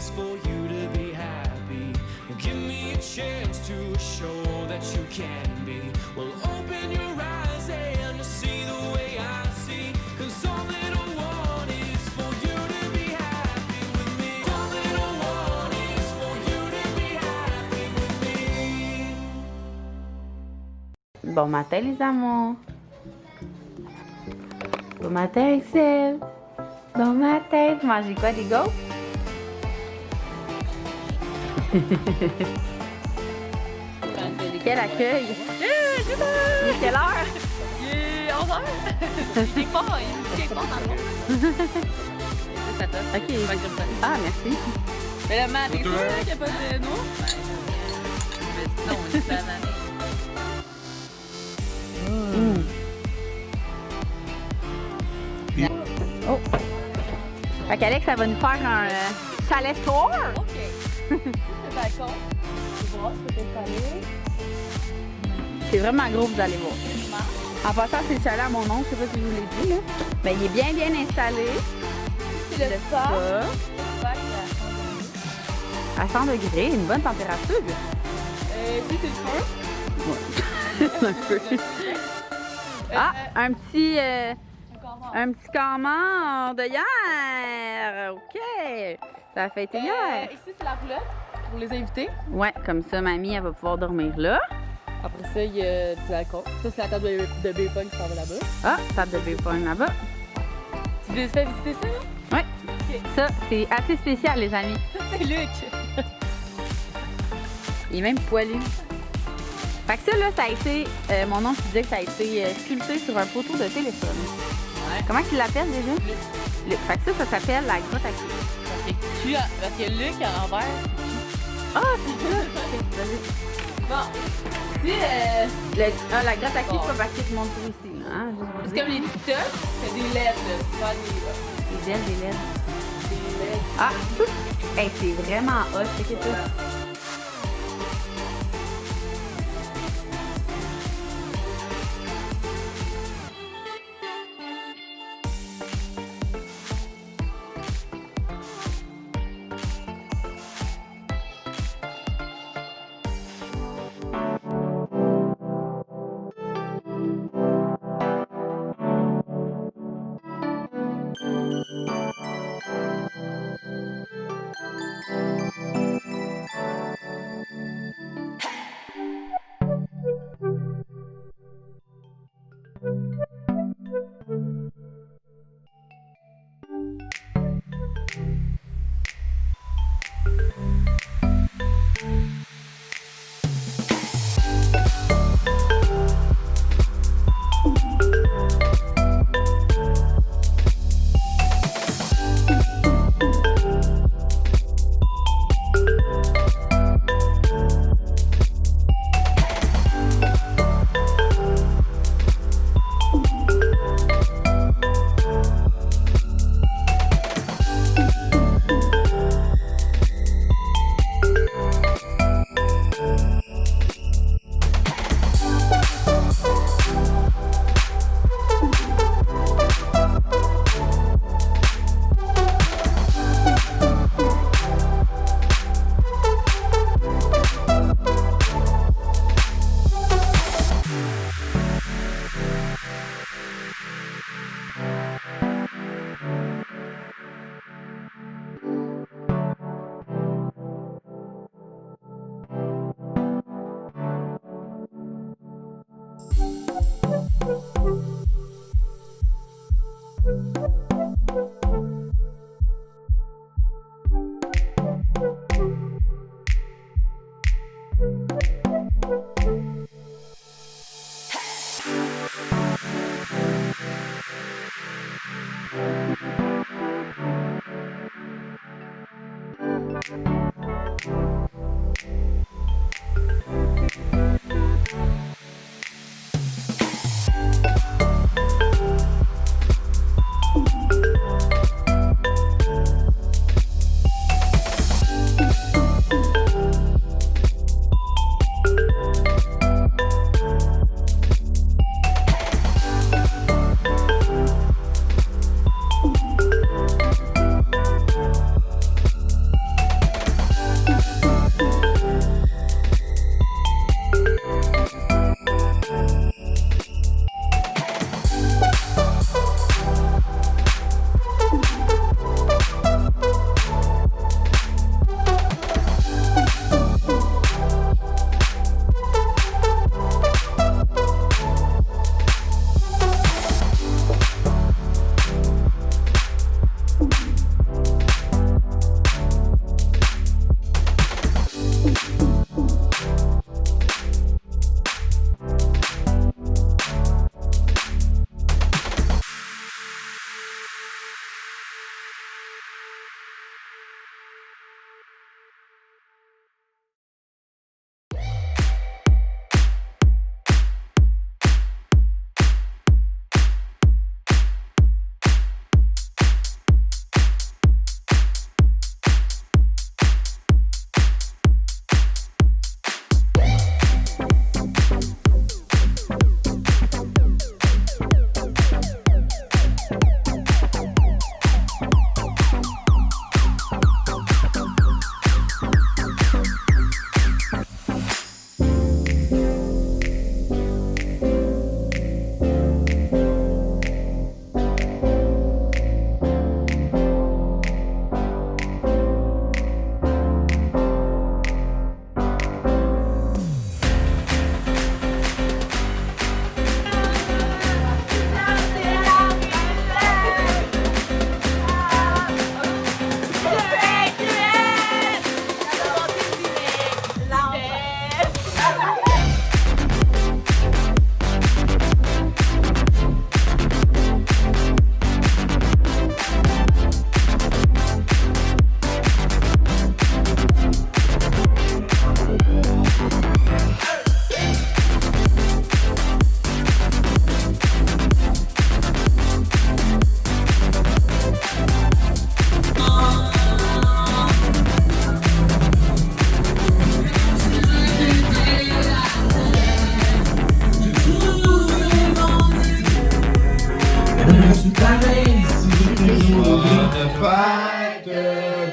is for you to be happy. Give me a chance to show that you can be. Well, open your eyes and you'll see the way I see. 'Cause all that I want is for you to be happy with me. All that I want is for you to be happy with me. Bon matin, les amours. Bon matin, Axel. Bon matin. Vous mangez quoi, des gaufres? Quel accueil! Il est Quelle heure? 11h. Il est quelque part, il est quelque part dans le monde. C'est ça, toi. Ok. Pas comme ça. Ah, merci. Mais la maman, t'es sûr qu'il n'y a pas de noix? Non, on est pas la maman. Oh! Fait qu'Alex, ça va nous faire un chalet tour. OK. C'est le balcon. Tu vois, tu peux t'installer. C'est vraiment gros, vous allez voir. En passant, c'est le chalet à mon oncle, je sais pas si je vous l'ai dit, là. Mais il est bien, bien installé. C'est le spa. Ça. À 100 degrés, une bonne température. Puis c'est le feu. Un peu. Ah, un petit comment de hier. OK. Ça a fêté hier. Ici, c'est la roulotte pour les invités. Ouais, comme ça, mamie, elle va pouvoir dormir là. Après ça, il y a du balcon. Ça, c'est la table de B-Pong qui s'en va là-bas. Ah, table de B-Pong là-bas. Tu veux faire visiter ça, là? Ouais. OK. Ça, c'est assez spécial, les amis. Ça, c'est Luc. Il est même poilu. Fait que ça, là, ça a été... mon oncle disait que ça a été sculpté sur un poteau de téléphone. Ouais. Comment il l'appelle déjà? Luc. Fait que ça s'appelle la grotte à clé. Parce que Luc, à l'envers... Ah, c'est ça! Ok, vas-y. Bon. Ici, La grotte à clé, c'est pas parce que tout le monde trouve ici. Là, hein? c'est comme les TikTok, c'est des LED, là. C'est pas des ailes, des LED. LED. Ah, tout! Hey, c'est vraiment hot, c'est que ça.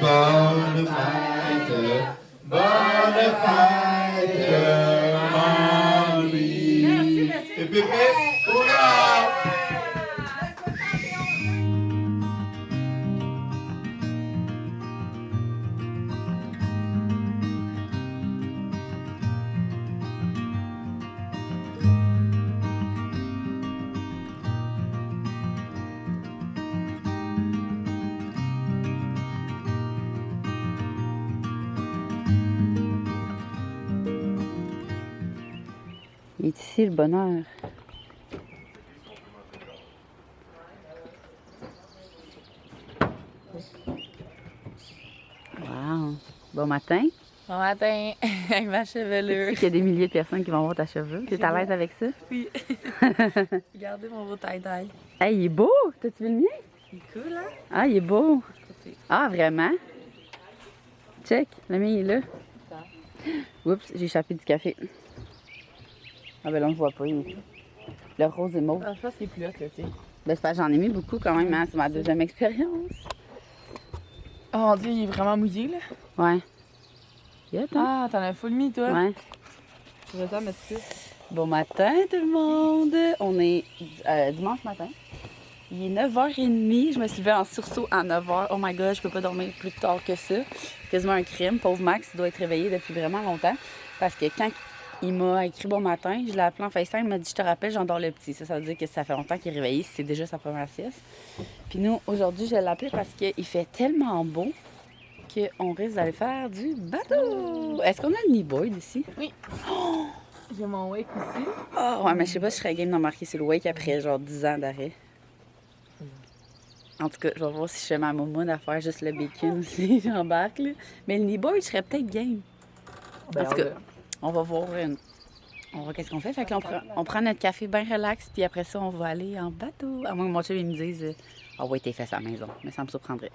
bonne fête, mamie. Merci. Et pépé, hurrah! Il est ici le bonheur. Wow! Bon matin. Bon matin, avec ma Tu sais chevelure. qu'il y a des milliers de personnes qui vont voir ta chevelure. T'es à l'aise avec ça? Oui. Regardez mon beau tie-dye. Hey, il est beau! T'as-tu vu le mien? Il est cool, hein? Ah, il est beau! Écoutez. Ah, vraiment? Check, le mien il est là. Oups, j'ai échappé du café. Ah ben là, on ne voit pas. Le rose est mauve. Ah, je pense qu'il est plus hot, là, tu sais. Ben, c'est parce que j'en ai mis beaucoup quand même, hein. C'est ma deuxième expérience. Oh mon Dieu, il est vraiment mouillé, là. Ouais. Yeah, Ah, t'en as full mis, toi. Ouais. Je vais t'en mettre ça. Bon matin tout le monde! On est dimanche matin. Il est 9h30. Je me suis levée en sursaut à 9h. Oh my god, je peux pas dormir plus tard que ça. Quasiment un crime. Pauvre Max, il doit être réveillé depuis vraiment longtemps. Parce que quand il m'a écrit bon matin, je l'ai appelé en FaceTime, il m'a dit je te rappelle, j'endors le petit. Ça veut dire que ça fait longtemps qu'il est réveillé, si c'est déjà sa première sieste. Puis nous, aujourd'hui, je l'ai appelé parce qu'il fait tellement beau qu'on risque d'aller faire du bateau. Est-ce qu'on a le kneeboard ici? J'ai mon wake ici. Oh, ouais, mais je sais pas si je serais game d'embarquer sur le wake après genre 10 ans d'arrêt. En tout cas, je vais voir si je fais ma moumoune à faire juste le bacon aussi, j'embarque là. Mais le kneeboard, je serais peut-être game. En tout cas, on va voir on va qu'est-ce qu'on fait. Fait que là, on prend notre café bien relax, puis après ça, on va aller en bateau. À moins que mon chum il me dise ah ouais, t'es fait à la maison. Mais ça me surprendrait.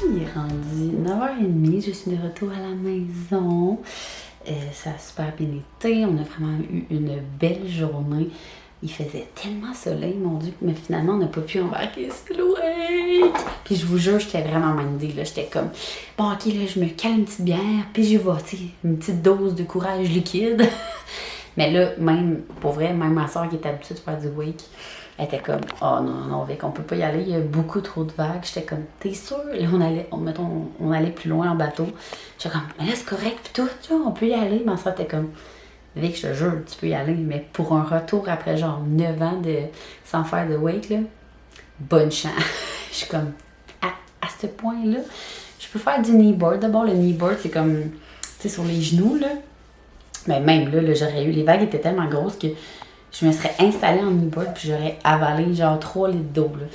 Il est rendu 9h30, je suis de retour à la maison. Ça a super bien été, on a vraiment eu une belle journée. Il faisait tellement soleil, mon Dieu, mais finalement, on n'a pas pu embarquer sur le wake. Puis je vous jure, j'étais vraiment mindée, là. J'étais comme, bon, ok, là, je me cale une petite bière, puis j'y vais, tu sais, une petite dose de courage liquide. Mais là, même, pour vrai, même ma soeur qui était habituée de faire du wake, elle était comme, oh non, Vic, on peut pas y aller, il y a beaucoup trop de vagues. J'étais comme, t'es sûre? Là, on allait plus loin en bateau. J'étais comme, mais là, c'est correct, pis tout, tu vois, on peut y aller. Ma soeur était comme, Vic, je te jure, tu peux y aller, mais pour un retour après genre 9 ans sans faire de wake, là, bonne chance. Je suis comme, à ce point-là, je peux faire du kneeboard. D'abord, le kneeboard, c'est comme, tu sais, sur les genoux, là. Mais même là, j'aurais eu, les vagues étaient tellement grosses que je me serais installée en kneeboard puis j'aurais avalé genre 3 litres d'eau, là.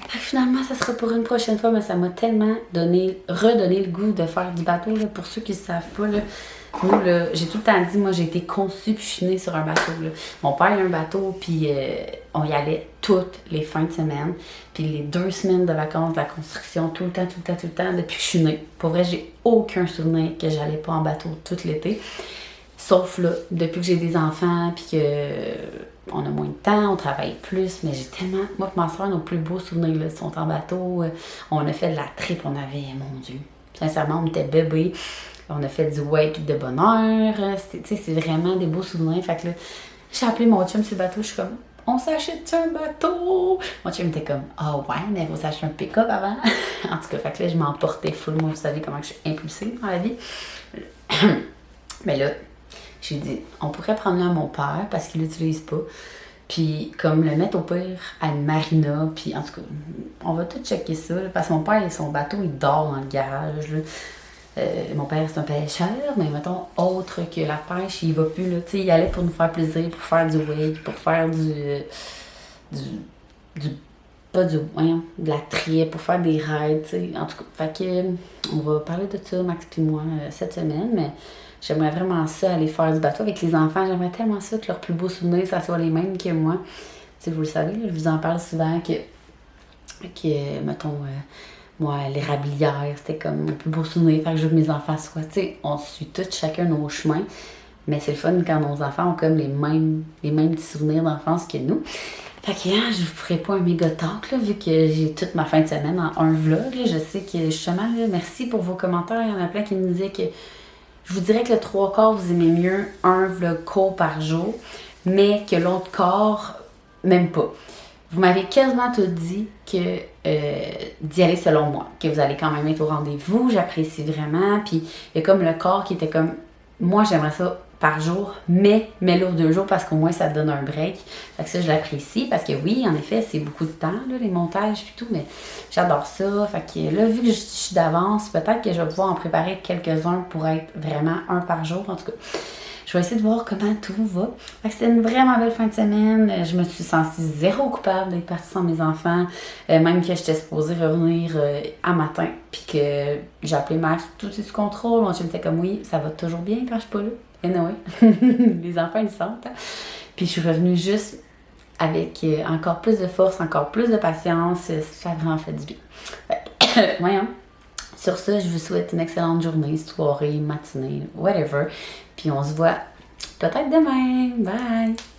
Fait que finalement, ça sera pour une prochaine fois, mais ça m'a tellement redonné le goût de faire du bateau, là. Pour ceux qui ne savent pas, là, nous, là, j'ai tout le temps dit, moi, j'ai été conçue puis je suis née sur un bateau, là. Mon père a un bateau, puis on y allait toutes les fins de semaine. Puis les 2 semaines de vacances de la construction, tout le temps, depuis que je suis née. Pour vrai, j'ai aucun souvenir que j'allais pas en bateau tout l'été. Sauf là, depuis que j'ai des enfants, puis qu'on a moins de temps, on travaille plus, mais j'ai tellement... Moi et ma soeur, nos plus beaux souvenirs, là, sont en bateau. On a fait de la trip, on avait, mon Dieu, sincèrement, on était bébés. On a fait du wake de bonne heure. C'est vraiment des beaux souvenirs. Fait que là, j'ai appelé mon chum sur le bateau. Je suis comme, on s'achète un bateau? Mon chum était comme, ah ouais, mais il faut s'acheter un pick-up avant. En tout cas, fait que là, je m'emportais full. Moi, vous savez comment je suis impulsive dans la vie. Mais là, j'ai dit, on pourrait prendre un à mon père parce qu'il l'utilise pas. Puis comme le mettre au pire à une marina. Puis en tout cas, on va tout checker ça. Là, parce que mon père, son bateau, il dort dans le garage. Là. Mon père, c'est un pêcheur, mais mettons, autre que la pêche, il va plus. Là. Il allait pour nous faire plaisir, pour faire du wake, pour faire de la triée, pour faire des raids, t'sais. En tout cas, fait que, on va parler de ça, Max et moi, cette semaine, mais j'aimerais vraiment ça, aller faire du bateau avec les enfants. J'aimerais tellement ça que leurs plus beaux souvenirs, ça soit les mêmes que moi. T'sais, vous le savez, là, je vous en parle souvent que mettons, moi, l'érablière, c'était comme mon plus beau souvenir. Fait que je veux que mes enfants soient, tu sais, on suit tous chacun nos chemins. Mais c'est le fun quand nos enfants ont comme les mêmes petits souvenirs d'enfance que nous. Fait que je vous ferai pas un méga talk, là, vu que j'ai toute ma fin de semaine en un vlog. Là. Je sais que justement, là, merci pour vos commentaires. Il y en a plein qui me disaient que je vous dirais que le 3/4, vous aimez mieux un vlog court par jour, mais que l'autre quart, même pas. Vous m'avez quasiment tout dit que d'y aller selon moi, que vous allez quand même être au rendez-vous, j'apprécie vraiment. Puis il y a comme le corps qui était comme, moi j'aimerais ça par jour, mais mets-le aux 2 jours parce qu'au moins ça te donne un break. Fait que ça, je l'apprécie parce que oui, en effet, c'est beaucoup de temps, là, les montages et tout, mais j'adore ça. Fait que là, vu que je suis d'avance, peut-être que je vais pouvoir en préparer quelques-uns pour être vraiment un par jour. En tout cas, je vais essayer de voir comment tout va. Fait que c'était une vraiment belle fin de semaine. Je me suis sentie zéro coupable d'être partie sans mes enfants. Même que j'étais supposée revenir à matin. Puis que j'ai appelé Max, tout est sous contrôle. Mon chum était comme, oui, ça va toujours bien quand je suis pas là. Et non, les enfants, ils sortent. Hein? Puis je suis revenue juste avec encore plus de force, encore plus de patience. Ça a vraiment fait du bien. Voyons. Sur ça, je vous souhaite une excellente journée, soirée, matinée, whatever. Puis on se voit peut-être demain. Bye!